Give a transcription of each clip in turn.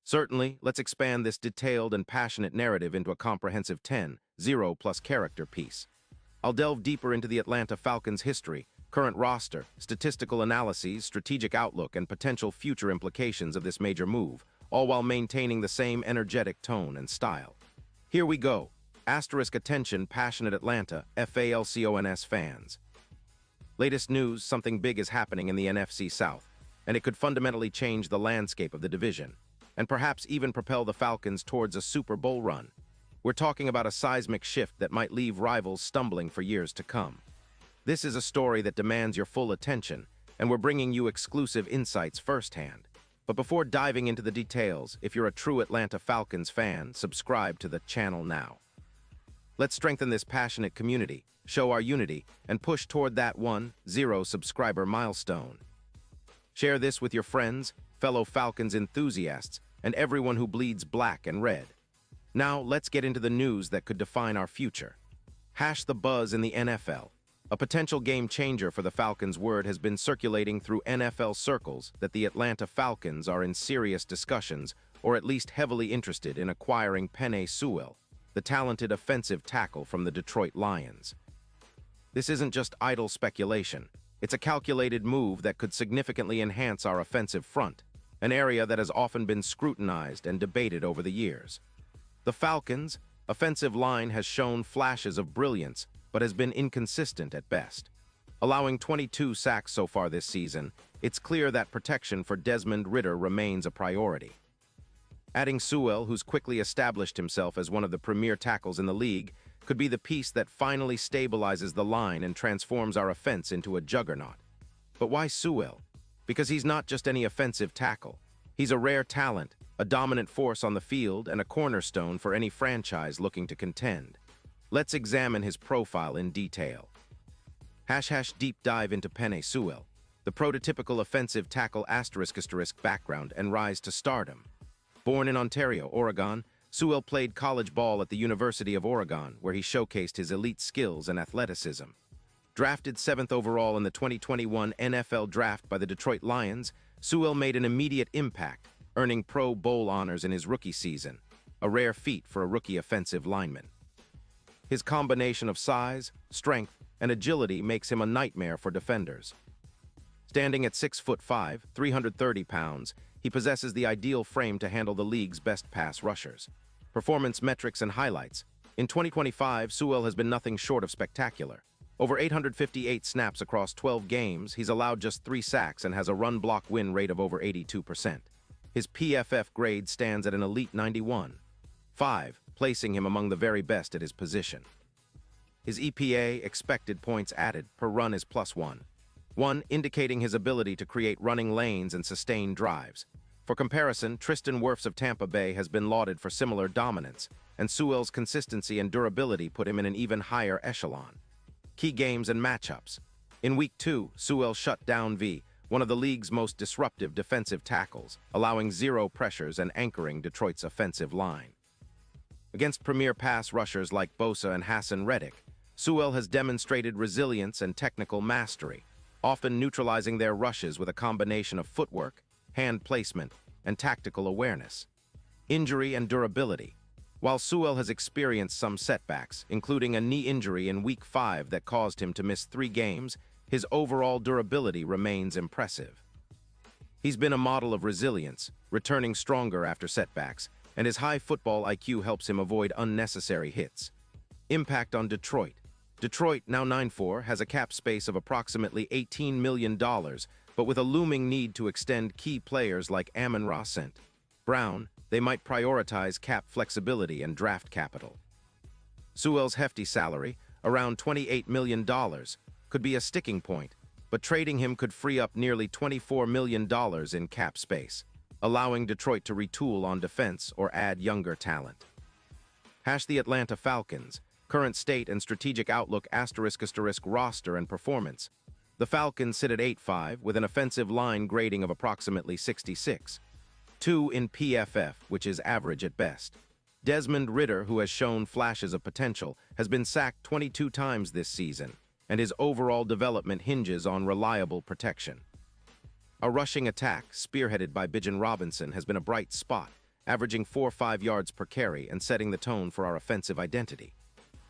Certainly, let's expand this detailed and passionate narrative into a comprehensive 10-0+ character piece. I'll delve deeper into the Atlanta Falcons' history, current roster, statistical analyses, strategic outlook, and potential future implications of this major move, all while maintaining the same energetic tone and style. Here we go. Asterisk attention, passionate Atlanta, Falcons fans. Latest news, something big is happening in the NFC South, and it could fundamentally change the landscape of the division, and perhaps even propel the Falcons towards a Super Bowl run. We're talking about a seismic shift that might leave rivals stumbling for years to come. This is a story that demands your full attention, and we're bringing you exclusive insights firsthand. But before diving into the details, if you're a true Atlanta Falcons fan, subscribe to the channel now. Let's strengthen this passionate community, show our unity, and push toward that 1-0 subscriber milestone. Share this with your friends, fellow Falcons enthusiasts, and everyone who bleeds black and red. Now, let's get into the news that could define our future. Hash the buzz in the NFL. A potential game-changer for the Falcons' word has been circulating through NFL circles that the Atlanta Falcons are in serious discussions, or at least heavily interested in acquiring Penei Sewell, the talented offensive tackle from the Detroit Lions. This isn't just idle speculation. It's a calculated move that could significantly enhance our offensive front, an area that has often been scrutinized and debated over the years. The Falcons' offensive line has shown flashes of brilliance, but has been inconsistent at best. Allowing 22 sacks so far this season, it's clear that protection for Desmond Ridder remains a priority. Adding Sewell, who's quickly established himself as one of the premier tackles in the league, could be the piece that finally stabilizes the line and transforms our offense into a juggernaut. But why Sewell? Because he's not just any offensive tackle. He's a rare talent, a dominant force on the field, and a cornerstone for any franchise looking to contend. Let's examine his profile in detail. Deep dive into Penei Sewell, the prototypical offensive tackle *** background and rise to stardom. Born in Ontario, Oregon, Sewell played college ball at the University of Oregon, where he showcased his elite skills and athleticism. Drafted 7th overall in the 2021 NFL Draft by the Detroit Lions, Sewell made an immediate impact, earning Pro Bowl honors in his rookie season, a rare feat for a rookie offensive lineman. His combination of size, strength, and agility makes him a nightmare for defenders. Standing at 6'5", 330 pounds, he possesses the ideal frame to handle the league's best pass rushers. Performance metrics and highlights. In 2025, Sewell has been nothing short of spectacular. Over 858 snaps across 12 games, he's allowed just 3 sacks and has a run-block win rate of over 82%. His PFF grade stands at an elite 91.5, placing him among the very best at his position. His EPA, expected points added, per run is +1, indicating his ability to create running lanes and sustain drives. For comparison, Tristan Wirfs of Tampa Bay has been lauded for similar dominance, and Sewell's consistency and durability put him in an even higher echelon. Key games and matchups. In Week 2, Sewell shut down one of the league's most disruptive defensive tackles, allowing 0 pressures and anchoring Detroit's offensive line. Against premier pass rushers like Bosa and Hassan Reddick, Sewell has demonstrated resilience and technical mastery, often neutralizing their rushes with a combination of footwork, hand placement, and tactical awareness. Injury and durability. While Sewell has experienced some setbacks, including a knee injury in Week 5 that caused him to miss 3 games, his overall durability remains impressive. He's been a model of resilience, returning stronger after setbacks, and his high football IQ helps him avoid unnecessary hits. Impact on Detroit. Detroit, now 9-4, has a cap space of approximately $18 million, but with a looming need to extend key players like Amon-Ra St. Brown, they might prioritize cap flexibility and draft capital. Sewell's hefty salary, around $28 million, could be a sticking point, but trading him could free up nearly $24 million in cap space, allowing Detroit to retool on defense or add younger talent. The Atlanta Falcons, current state and strategic outlook ** roster and performance. The Falcons sit at 8-5 with an offensive line grading of approximately 66. 2 in PFF, which is average at best. Desmond Ridder, who has shown flashes of potential, has been sacked 22 times this season, and his overall development hinges on reliable protection. A rushing attack, spearheaded by Bijan Robinson, has been a bright spot, averaging 4-5 yards per carry and setting the tone for our offensive identity.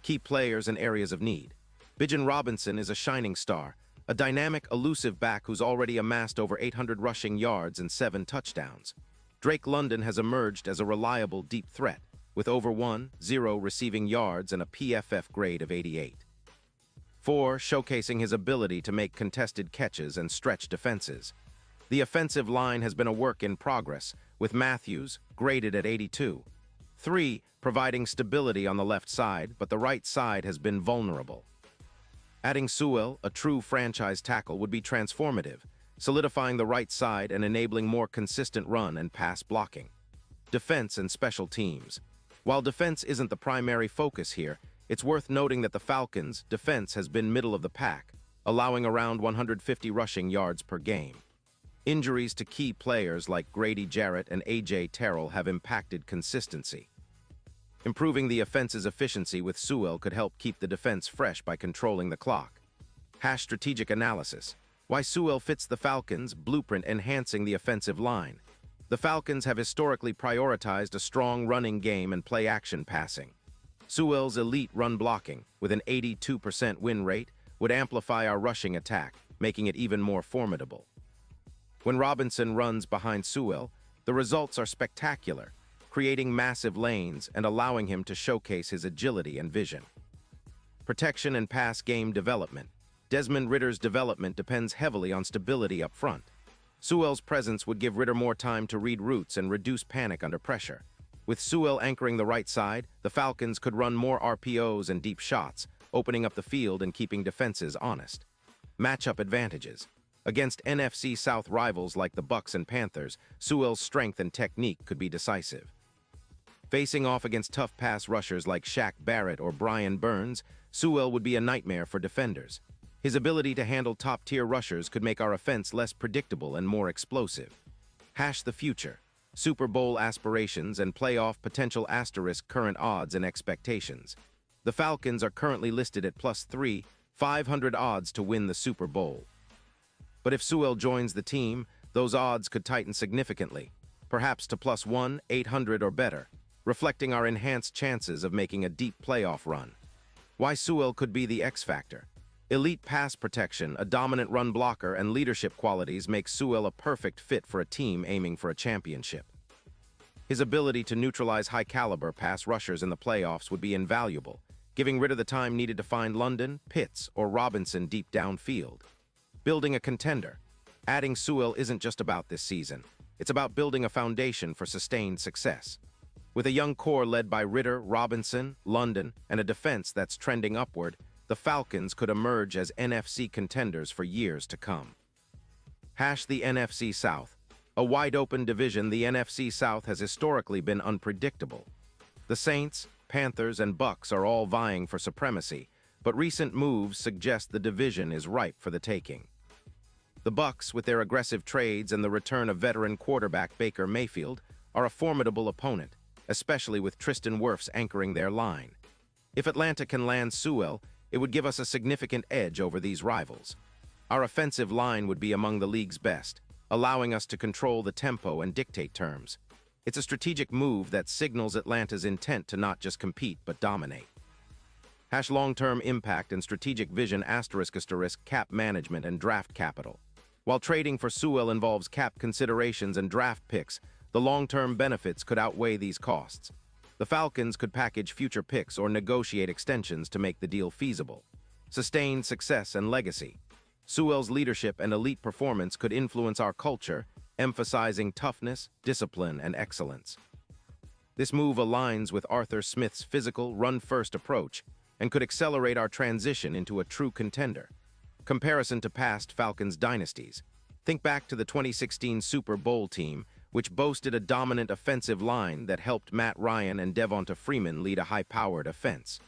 Key players and areas of need. Bijan Robinson is a shining star, a dynamic, elusive back who's already amassed over 800 rushing yards and 7 touchdowns. Drake London has emerged as a reliable deep threat, with over 1-0 receiving yards and a PFF grade of 88. 4. Showcasing his ability to make contested catches and stretch defenses. The offensive line has been a work in progress, with Matthews graded at 82. 3. Providing stability on the left side, but the right side has been vulnerable. Adding Sewell, a true franchise tackle, would be transformative, solidifying the right side and enabling more consistent run and pass blocking. Defense and special teams. While defense isn't the primary focus here, it's worth noting that the Falcons' defense has been middle of the pack, allowing around 150 rushing yards per game. Injuries to key players like Grady Jarrett and A.J. Terrell have impacted consistency. Improving the offense's efficiency with Sewell could help keep the defense fresh by controlling the clock. Strategic analysis. Why Sewell fits the Falcons' blueprint, enhancing the offensive line. The Falcons have historically prioritized a strong running game and play-action passing. Sewell's elite run blocking, with an 82% win rate, would amplify our rushing attack, making it even more formidable. When Robinson runs behind Sewell, the results are spectacular, creating massive lanes and allowing him to showcase his agility and vision. Protection and pass game development. Desmond Ridder's development depends heavily on stability up front. Sewell's presence would give Ridder more time to read routes and reduce panic under pressure. With Sewell anchoring the right side, the Falcons could run more RPOs and deep shots, opening up the field and keeping defenses honest. Matchup advantages. Against NFC South rivals like the Bucs and Panthers, Sewell's strength and technique could be decisive. Facing off against tough pass rushers like Shaq Barrett or Brian Burns, Sewell would be a nightmare for defenders. His ability to handle top-tier rushers could make our offense less predictable and more explosive. The future. Super Bowl aspirations and playoff potential * current odds and expectations. The Falcons are currently listed at +3, 500 odds to win the Super Bowl. But if Sewell joins the team, those odds could tighten significantly, perhaps to +1, 800 or better, reflecting our enhanced chances of making a deep playoff run. Why Sewell could be the X factor. Elite pass protection, a dominant run blocker, and leadership qualities make Sewell a perfect fit for a team aiming for a championship. His ability to neutralize high-caliber pass rushers in the playoffs would be invaluable, giving Ridder the time needed to find London, Pitts, or Robinson deep downfield. Building a contender. Adding Sewell isn't just about this season. It's about building a foundation for sustained success. With a young core led by Ridder, Robinson, London, and a defense that's trending upward, the Falcons could emerge as NFC contenders for years to come. The NFC South. A wide-open division, the NFC South has historically been unpredictable. The Saints, Panthers, and Bucs are all vying for supremacy, but recent moves suggest the division is ripe for the taking. The Bucs, with their aggressive trades and the return of veteran quarterback Baker Mayfield, are a formidable opponent, especially with Tristan Wirfs anchoring their line. If Atlanta can land Sewell, it would give us a significant edge over these rivals. Our offensive line would be among the league's best, allowing us to control the tempo and dictate terms. It's a strategic move that signals Atlanta's intent to not just compete but dominate. Long-term impact and strategic vision * cap management and draft capital. While trading for Sewell involves cap considerations and draft picks, the long-term benefits could outweigh these costs. The Falcons could package future picks or negotiate extensions to make the deal feasible. Sustained success and legacy. Sewell's leadership and elite performance could influence our culture, emphasizing toughness, discipline, and excellence. This move aligns with Arthur Smith's physical, run-first approach and could accelerate our transition into a true contender. Comparison to past Falcons dynasties. Think back to the 2016 Super Bowl team, which boasted a dominant offensive line that helped Matt Ryan and Devonta Freeman lead a high-powered offense.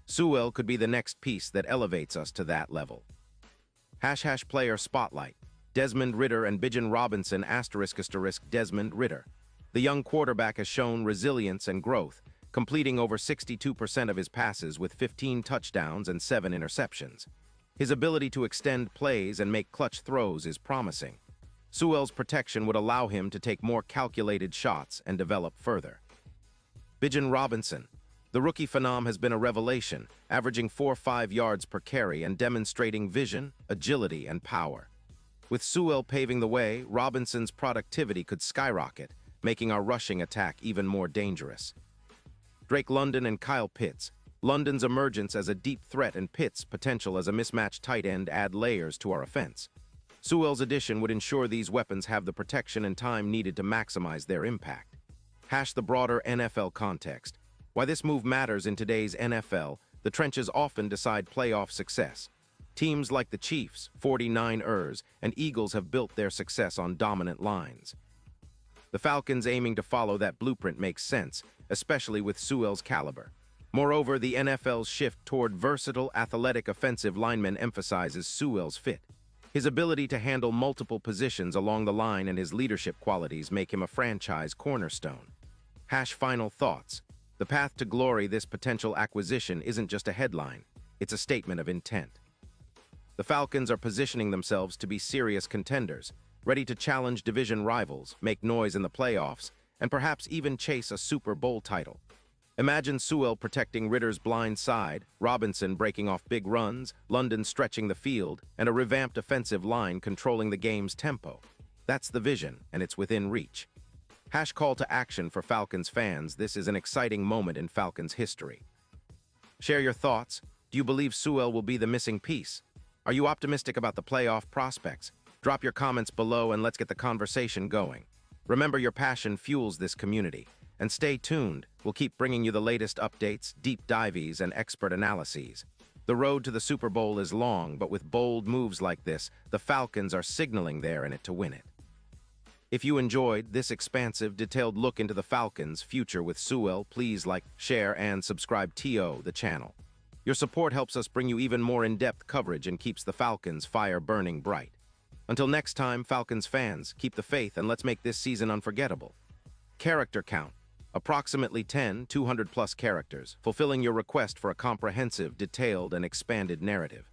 Sewell could be the next piece that elevates us to that level. Player spotlight. Desmond Ridder and Bijan Robinson * Desmond Ridder. The young quarterback has shown resilience and growth, completing over 62% of his passes with 15 touchdowns and 7 interceptions. His ability to extend plays and make clutch throws is promising. Sewell's protection would allow him to take more calculated shots and develop further. Bijan Robinson. The rookie phenom has been a revelation, averaging 4.5 yards per carry and demonstrating vision, agility, and power. With Sewell paving the way, Robinson's productivity could skyrocket, making our rushing attack even more dangerous. Drake London and Kyle Pitts. London's emergence as a deep threat and Pitts' potential as a mismatched tight end add layers to our offense. Sewell's addition would ensure these weapons have the protection and time needed to maximize their impact. The broader NFL context. Why this move matters in today's NFL, the trenches often decide playoff success. Teams like the Chiefs, 49ers, and Eagles have built their success on dominant lines. The Falcons aiming to follow that blueprint makes sense, especially with Sewell's caliber. Moreover, the NFL's shift toward versatile, athletic offensive linemen emphasizes Sewell's fit. His ability to handle multiple positions along the line and his leadership qualities make him a franchise cornerstone. Final thoughts. The path to glory. This potential acquisition isn't just a headline, it's a statement of intent. The Falcons are positioning themselves to be serious contenders, ready to challenge division rivals, make noise in the playoffs, and perhaps even chase a Super Bowl title. Imagine Sewell protecting Ritter's blind side, Robinson breaking off big runs, London stretching the field, and a revamped offensive line controlling the game's tempo. That's the vision, and it's within reach. Call to action for Falcons fans. This is an exciting moment in Falcons history. Share your thoughts. Do you believe Sewell will be the missing piece? Are you optimistic about the playoff prospects? Drop your comments below and let's get the conversation going. Remember, your passion fuels this community. And stay tuned. We'll keep bringing you the latest updates, deep dives, and expert analyses. The road to the Super Bowl is long, but with bold moves like this, the Falcons are signaling they're in it to win it. If you enjoyed this expansive, detailed look into the Falcons' future with Sewell, please like, share, and subscribe to the channel. Your support helps us bring you even more in-depth coverage and keeps the Falcons' fire burning bright. Until next time, Falcons fans, keep the faith and let's make this season unforgettable. Character count. Approximately 10 200-plus characters, fulfilling your request for a comprehensive, detailed, and expanded narrative.